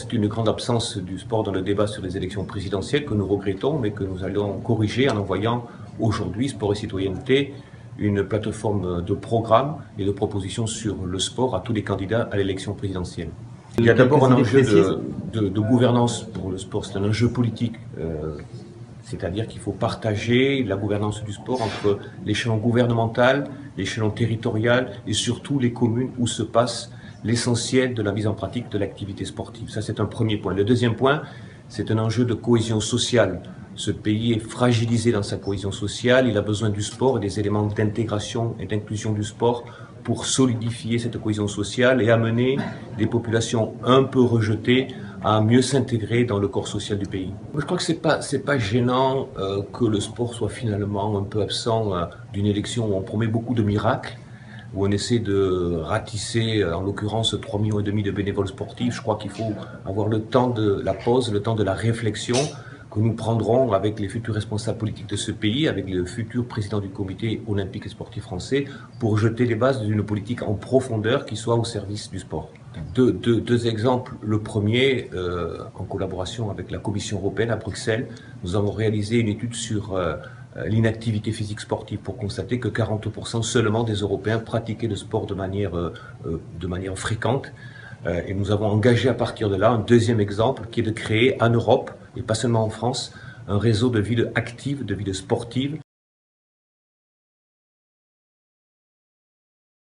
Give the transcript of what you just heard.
c'est une grande absence du sport dans le débat sur les élections présidentielles que nous regrettons, mais que nous allons corriger en envoyant aujourd'hui Sport et Citoyenneté une plateforme de programmes et de propositions sur le sport à tous les candidats à l'élection présidentielle. Il y a d'abord un enjeu de gouvernance pour le sport, c'est un enjeu politique, c'est-à-dire qu'il faut partager la gouvernance du sport entre l'échelon gouvernemental, l'échelon territorial et surtout les communes où se passe l'essentiel de la mise en pratique de l'activité sportive. Ça, c'est un premier point. Le deuxième point, c'est un enjeu de cohésion sociale. Ce pays est fragilisé dans sa cohésion sociale, il a besoin du sport et des éléments d'intégration et d'inclusion du sport pour solidifier cette cohésion sociale et amener des populations un peu rejetées à mieux s'intégrer dans le corps social du pays. Je crois que c'est pas gênant que le sport soit finalement un peu absent d'une élection où on promet beaucoup de miracles, où on essaie de ratisser, en l'occurrence, 3,5 millions de bénévoles sportifs. Je crois qu'il faut avoir le temps de la pause, le temps de la réflexion que nous prendrons avec les futurs responsables politiques de ce pays, avec le futur président du comité olympique et sportif français, pour jeter les bases d'une politique en profondeur qui soit au service du sport. Deux exemples. Le premier, en collaboration avec la Commission européenne à Bruxelles, nous avons réalisé une étude sur l'inactivité physique sportive pour constater que 40% seulement des Européens pratiquaient le sport de manière fréquente. Et nous avons engagé à partir de là un deuxième exemple qui est de créer en Europe, et pas seulement en France, un réseau de villes actives, de villes sportives,